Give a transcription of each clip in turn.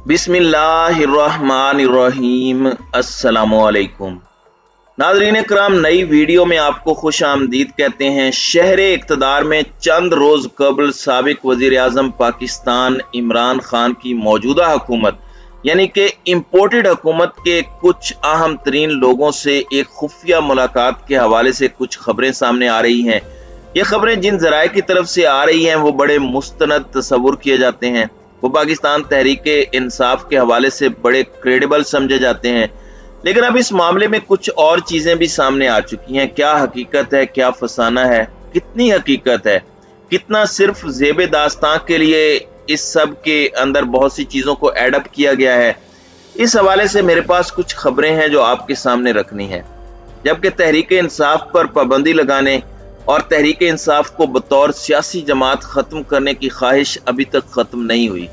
बिस्मिल्लाहिर्रहमानिर्रहीम। अस्सलामुअलैकुम नाज़रीन कराम, नई वीडियो में आपको खुश आमदीद कहते हैं। शहरे इक़्तिदार में चंद रोज़ कबल साबिक वज़ीर आज़म पाकिस्तान इमरान खान की मौजूदा हुकूमत यानी कि इम्पोर्टेड हुकूमत के कुछ अहम तरीन लोगों से एक खुफिया मुलाकात के हवाले से कुछ खबरें सामने आ रही हैं। ये खबरें जिन ज़राए की तरफ से आ रही हैं वो बड़े मुस्तनद तस्वुर किए जाते हैं, वो पाकिस्तान तहरीक इंसाफ के हवाले से बड़े क्रेडिबल समझे जाते हैं। लेकिन अब इस मामले में कुछ और चीजें भी सामने आ चुकी हैं। क्या हकीकत है, क्या फसाना है, कितनी हकीकत है, कितना सिर्फ ज़ेबे दास्तां के लिए इस सब के अंदर बहुत सी चीजों को एडअप किया गया है, इस हवाले से मेरे पास कुछ खबरें हैं जो आपके सामने रखनी है। जबकि तहरीक इंसाफ पर पाबंदी लगाने और तहरीक इंसाफ को बतौर सियासी जमात खत्म करने की ख्वाहिश अभी तक खत्म नहीं हुई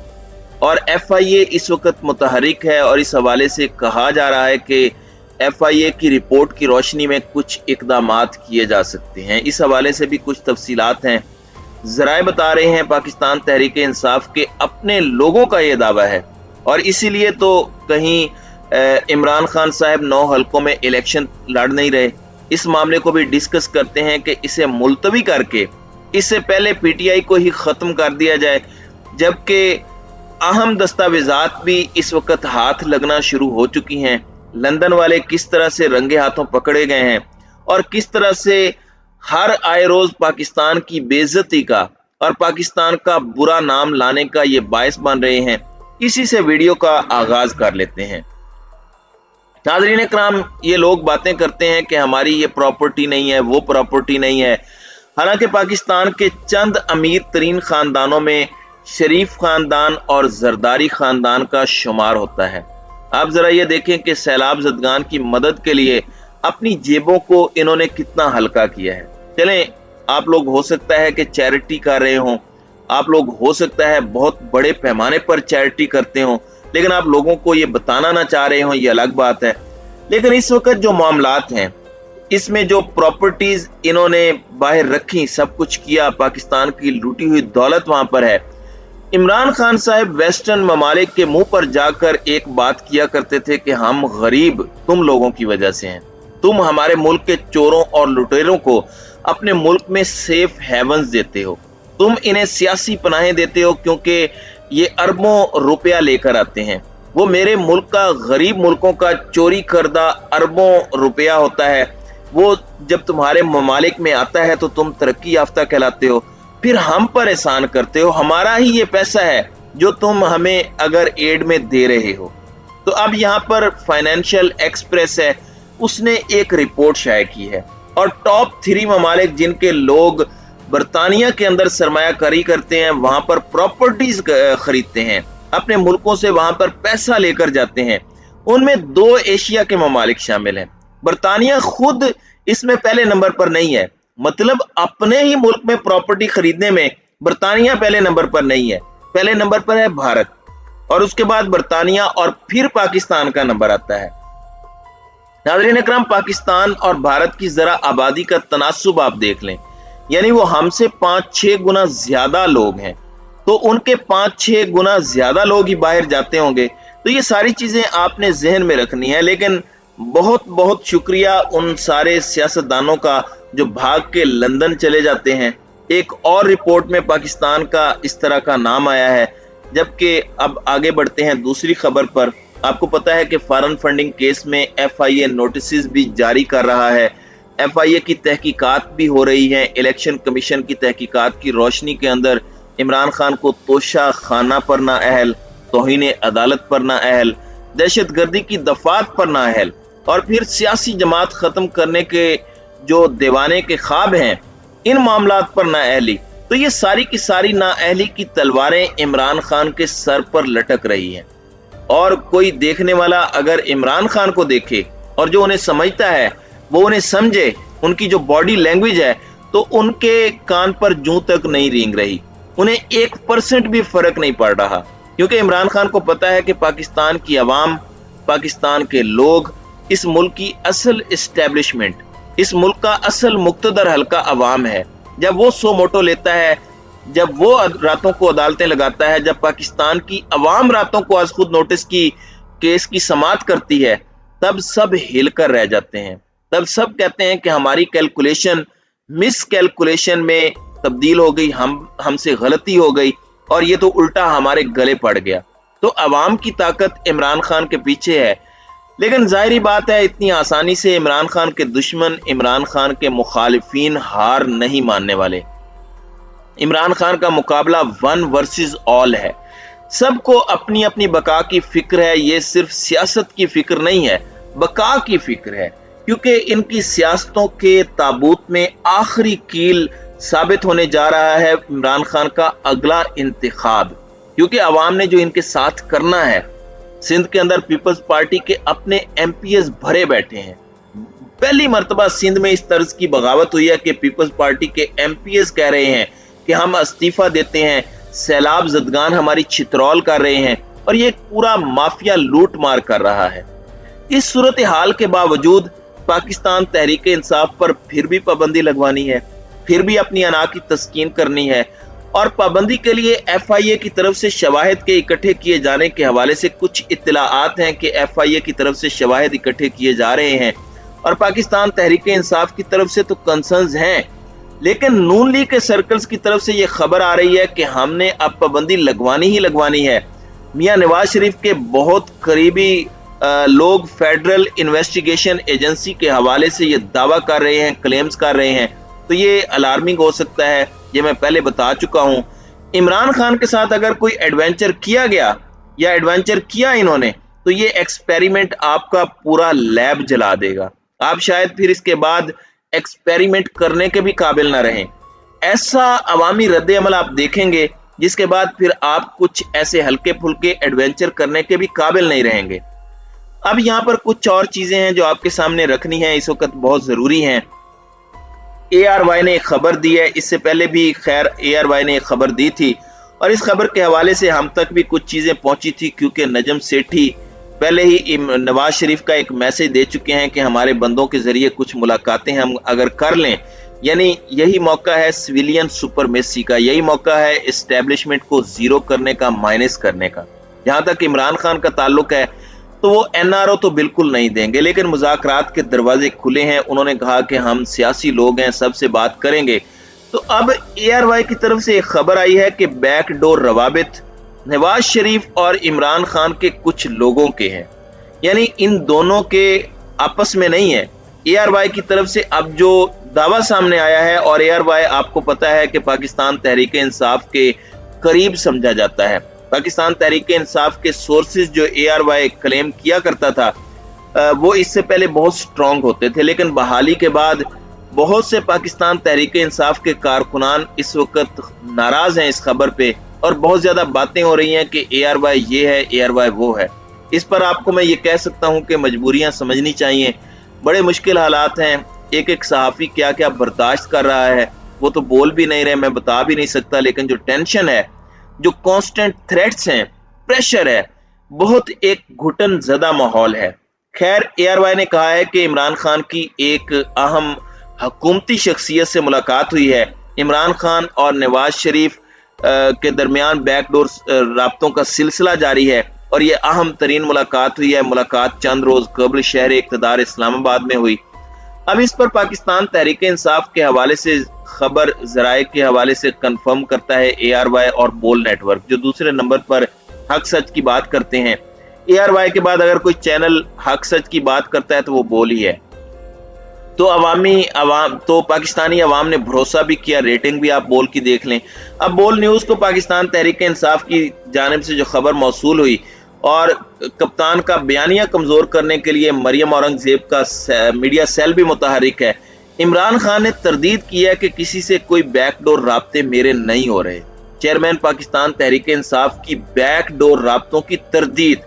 और FIA इस वक्त मुतहरिक है और इस हवाले से कहा जा रहा है कि FIA की रिपोर्ट की रोशनी में कुछ इकदामात किए जा सकते हैं। इस हवाले से भी कुछ तफसीलात हैं। ज़राए बता रहे हैं पाकिस्तान तहरीक इंसाफ के अपने लोगों का ये दावा है और इसीलिए तो कहीं इमरान खान साहब 9 हलकों में इलेक्शन लड़ नहीं रहे। इस मामले को भी डिस्कस करते हैं कि इसे मुलतवी करके इससे पहले PTI को ही खत्म कर दिया जाए, जबकि अहम दस्तावेजात भी इस वक्त हाथ लगना शुरू हो चुकी हैं। लंदन वाले किस तरह से रंगे हाथों पकड़े गए हैं और किस तरह से हर आए रोज पाकिस्तान की बेइज्जती का और पाकिस्तान का बुरा नाम लाने का ये बायस बन रहे हैं। इसी से वीडियो का आगाज कर लेते हैं। नाज़रीन कराम, ये लोग बातें करते हैं कि हमारी ये प्रॉपर्टी नहीं है, वो प्रॉपर्टी नहीं है। हालांकि पाकिस्तान के चंद अमीर तरीन खानदानों में शरीफ खानदान और जरदारी खानदान का शुमार होता है। आप जरा ये देखें कि सैलाब ज़दगान की मदद के लिए अपनी जेबों को इन्होंने कितना हल्का किया है। चलें, आप लोग हो सकता है कि चैरिटी कर रहे हों, आप लोग हो सकता है बहुत बड़े पैमाने पर चैरिटी करते हों, लेकिन आप लोगों को ये बताना ना चाह रहे हो, ये अलग बात है। लेकिन इस वक्त जो मामलात हैं, इसमें जो प्रॉपर्टीज इन्होंने बाहर रखी, सब कुछ किया, पाकिस्तान की लूटी हुई दौलत वहां पर है। इमरान खान साहब वेस्टर्न ममालिक के मुंह पर जाकर एक बात किया करते थे कि हम गरीब तुम लोगों की वजह से हैं, तुम हमारे मुल्क के चोरों और लुटेरों को अपने मुल्क में सेफ हेवंस देते हो, तुम इन्हें सियासी पनाहें देते हो क्योंकि ये अरबों रुपया लेकर आते हैं। वो मेरे मुल्क का, गरीब मुल्कों का चोरी करदा अरबों रुपया होता है, वो जब तुम्हारे ममालिक में आता है तो तुम तरक्की याफ्ता कहलाते हो, फिर हम पर एहसान करते हो। हमारा ही ये पैसा है जो तुम हमें अगर एड में दे रहे हो। तो अब यहाँ पर फाइनेंशियल एक्सप्रेस है, उसने एक रिपोर्ट शाये की है और टॉप 3 ममालिक जिनके लोग बरतानिया के अंदर सरमायाकारी करते हैं, वहां पर प्रॉपर्टीज खरीदते हैं, अपने मुल्कों से वहां पर पैसा लेकर जाते हैं, उनमें 2 एशिया के ममालिक शामिल हैं। बरतानिया खुद इसमें पहले नंबर पर नहीं है, मतलब अपने ही मुल्क में प्रॉपर्टी खरीदने में बरतानिया पहले नंबर पर नहीं है। पहले नंबर पर है भारत और उसके बाद बरतानिया और फिर पाकिस्तान का नंबर आता है। नाज़रीन इकराम, पाकिस्तान और भारत की जरा आबादी का तनासुब आप देख लें, यानी वो हमसे 5-6 गुना ज्यादा लोग हैं, तो उनके 5-6 गुना ज्यादा लोग ही बाहर जाते होंगे। तो ये सारी चीजें आपने जहन में रखनी है। लेकिन बहुत बहुत शुक्रिया उन सारे सियासतदानों का जो भाग के लंदन चले जाते हैं। एक और रिपोर्ट में पाकिस्तान का इस तरह का नाम आया है। जबकि अब आगे बढ़ते हैं दूसरी खबर पर। आपको पता है कि फॉरेन फंडिंग केस में FIA नोटिस भी जारी कर रहा है, FIA की तहकीकात भी हो रही है। इलेक्शन कमीशन की तहकीकात की रोशनी के अंदर इमरान खान को तोशा खाना पर ना अहल, तौहीन अदालत पर ना अहल, दहशत गर्दी की दफात पर ना अहल और फिर सियासी जमात खत्म करने के जो दीवाने के ख्वाब हैं, इन मामलात पर ना अहली। तो ये सारी की सारी ना अहली की तलवारें इमरान खान के सर पर लटक रही हैं और कोई देखने वाला अगर इमरान खान को देखे और जो उन्हें समझता है वो उन्हें समझे, उनकी जो बॉडी लैंग्वेज है, तो उनके कान पर जूं तक नहीं रेंग रही, उन्हें 1% भी फर्क नहीं पड़ रहा, क्योंकि इमरान खान को पता है कि पाकिस्तान की आवाम, पाकिस्तान के लोग, इस मुल्क की असल एस्टेब्लिशमेंट, इस मुल्क का असल मुक्तदर हल्का अवाम है। जब वो सो मोटो लेता है जब वो रातों को अदालतें लगाता है, जब पाकिस्तान की अवाम रातों को आज खुद नोटिस की केस की समाअत करती है, तब सब हिलकर रह जाते हैं। तब सब कहते हैं कि हमारी कैलकुलेशन मिस कैलकुलेशन में तब्दील हो गई, हमसे गलती हो गई और ये तो उल्टा हमारे गले पड़ गया। तो अवाम की ताकत इमरान खान के पीछे है। लेकिन जाहिर बात है, इतनी आसानी से इमरान खान के दुश्मन, इमरान खान के मुखालिफिन हार नहीं मानने वाले। इमरान खान का मुकाबला 1 वर्सेस ऑल है। सबको अपनी अपनी बका की फिक्र है। ये सिर्फ सियासत की फिक्र नहीं है, बका की फिक्र है, क्योंकि इनकी सियासतों के ताबूत में आखिरी कील साबित होने जा रहा है इमरान खान का अगला इंतखाब। क्योंकि अवाम ने जो इनके साथ करना है, सिंध के अंदर पीपल्स पार्टी के अपने एमपीएस भरे बैठे हैं। पहली मर्तबा सिंध में इस तर्ज की बगावत हुई है कि पीपल्स पार्टी के एमपीएस कह रहे हैं कि हम इस्तीफा देते हैं, सैलाब जदगान हमारी छितरौल कर रहे हैं और ये पूरा माफिया लूट मार कर रहा है। इस सूरत हाल के बावजूद पाकिस्तान तहरीक इंसाफ पर फिर भी पाबंदी लगवानी है, फिर भी अपनी अना की तस्कीन करनी है। और पाबंदी के लिए एफआईए की तरफ से शवाहिद के इकट्ठे किए जाने के हवाले से कुछ इत्तलाआत हैं कि एफआईए की तरफ से शवाहिद इकट्ठे किए जा रहे हैं और पाकिस्तान तहरीक इंसाफ की तरफ से तो कंसर्न्स हैं। लेकिन नून लीग के सर्कल्स की तरफ से यह खबर आ रही है कि हमने अब पाबंदी लगवानी ही लगवानी है। मियां नवाज शरीफ के बहुत करीबी लोग फेडरल इन्वेस्टिगेशन एजेंसी के हवाले से ये दावा कर रहे हैं, क्लेम्स कर रहे हैं। तो ये अलार्मिंग हो सकता है, ये मैं पहले बता चुका हूं। इमरान खान के साथ अगर कोई एडवेंचर किया गया या एडवेंचर किया इन्होंने, तो ये एक्सपेरिमेंट आपका पूरा लैब जला देगा। आप शायद फिर इसके बाद एक्सपेरिमेंट करने के भी काबिल ना रहें। ऐसा अवामी रद्द अमल आप देखेंगे जिसके बाद फिर आप कुछ ऐसे हल्के फुल्के एडवेंचर करने के भी काबिल नहीं रहेंगे। अब यहाँ पर कुछ और चीजें हैं जो आपके सामने रखनी है, इस वक्त बहुत जरूरी हैं। ARY ने एक खबर दी है, इससे पहले भी खैर ARY ने एक खबर दी थी और इस खबर के हवाले से हम तक भी कुछ चीजें पहुंची थी, क्योंकि नजम सेठी पहले ही नवाज शरीफ का एक मैसेज दे चुके हैं कि हमारे बंदों के जरिए कुछ मुलाकातें हम अगर कर लें, यानी यही मौका है सिविलियन सुपरमेसी का, यही मौका है एस्टेब्लिशमेंट को जीरो करने का, माइनस करने का। जहां तक इमरान खान का ताल्लुक है तो वो NRO तो बिल्कुल नहीं देंगे, लेकिन मुज़ाकरात के दरवाजे खुले हैं। उन्होंने कहा कि हम सियासी लोग हैं, सबसे बात करेंगे। तो अब ARY की तरफ से एक खबर आई है कि बैकडोर रवाबित नवाज शरीफ और इमरान खान के कुछ लोगों के हैं, यानी इन दोनों के आपस में नहीं है। ARY की तरफ से अब जो दावा सामने आया है, और ARY आपको पता है कि पाकिस्तान तहरीक इंसाफ के करीब समझा जाता है। पाकिस्तान तहरीक इंसाफ के सोर्सेज जो ARY क्लेम किया करता था, वो इससे पहले बहुत स्ट्रांग होते थे, लेकिन बहाली के बाद बहुत से पाकिस्तान तहरीक इंसाफ के कारकुनान इस वक्त नाराज हैं इस खबर पे, और बहुत ज्यादा बातें हो रही हैं कि ARY ये है, ARY वो है। इस पर आपको मैं ये कह सकता हूं कि मजबूरियां समझनी चाहिए। बड़े मुश्किल हालात हैं। एक एक सहाफी क्या क्या बर्दाश्त कर रहा है, वो तो बोल भी नहीं रहे, मैं बता भी नहीं सकता। लेकिन जो टेंशन है, जो कांस्टेंट थ्रेट्स हैं, प्रेशर है, बहुत एक घुटन ज़दा माहौल है। खैर, ARY ने कहा है कि इमरान खान की एक अहम हुकूमती शख्सियत से मुलाकात हुई है। इमरान खान और नवाज शरीफ के दरमियान बैकडोर राब्तों का सिलसिला जारी है और ये अहम तरीन मुलाकात हुई है। मुलाकात चंद रोज कबल शहर इक़्तिदार इस्लामाबाद में हुई। अब इस पर पाकिस्तान तहरीक इंसाफ के हवाले से खबर ज़राए के हवाले से कंफर्म करता है ARY और बोल नेटवर्क, जो दूसरे नंबर पर हक सच की बात करते हैं। ARY के बाद अगर कोई चैनल हक सच की बात करता है तो वो बोल ही है। तो पाकिस्तानी अवाम ने भरोसा भी किया, रेटिंग भी आप बोल की देख लें। अब बोल न्यूज़ को पाकिस्तान तहरीक इंसाफ की जानिब से जो खबर मौसूल हुई और कप्तान का बयानिया कमजोर करने के लिए मरियम औरंगजेब का मीडिया सेल भी मुतहरिक है। इमरान खान ने तरदीद की है कि किसी से कोई बैकडोर राब्ते मेरे नहीं हो रहे। चेयरमैन पाकिस्तान तहरीक इंसाफ की बैकडोर राब्तों की तरदीद,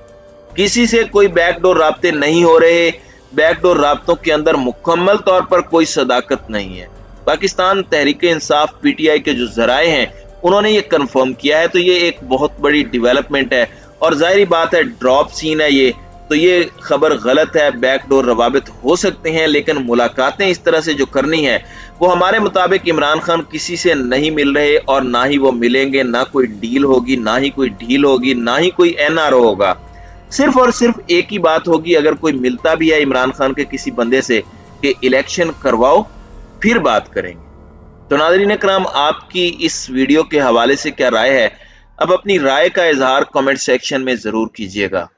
किसी से कोई बैकडोर राब्ते नहीं हो रहे। बैकडोर राब्तों के अंदर मुकम्मल तौर पर कोई सदाकत नहीं है। पाकिस्तान तहरीक इंसाफ PTI के जो जराए हैं उन्होंने ये कंफर्म किया है। तो ये एक बहुत बड़ी डेवलपमेंट है और जाहिर बात है ड्रॉप सीन है ये, तो ये खबर गलत है, बैकडोर रवाबित हो सकते हैं, लेकिन मुलाकातें इस तरह से जो करनी है वो हमारे मुताबिक इमरान खान किसी से नहीं मिल रहे और ना ही वो मिलेंगे, ना कोई डील होगी, ना ही कोई ढील होगी, ना ही कोई एनआरओ होगा। सिर्फ और सिर्फ एक ही बात होगी, अगर कोई मिलता भी है इमरान खान के किसी बंदे से कि इलेक्शन करवाओ, फिर बात करेंगे। तो नाज़रीन इकराम, आपकी इस वीडियो के हवाले से क्या राय है? अब अपनी राय का इजहार कमेंट सेक्शन में जरूर कीजिएगा।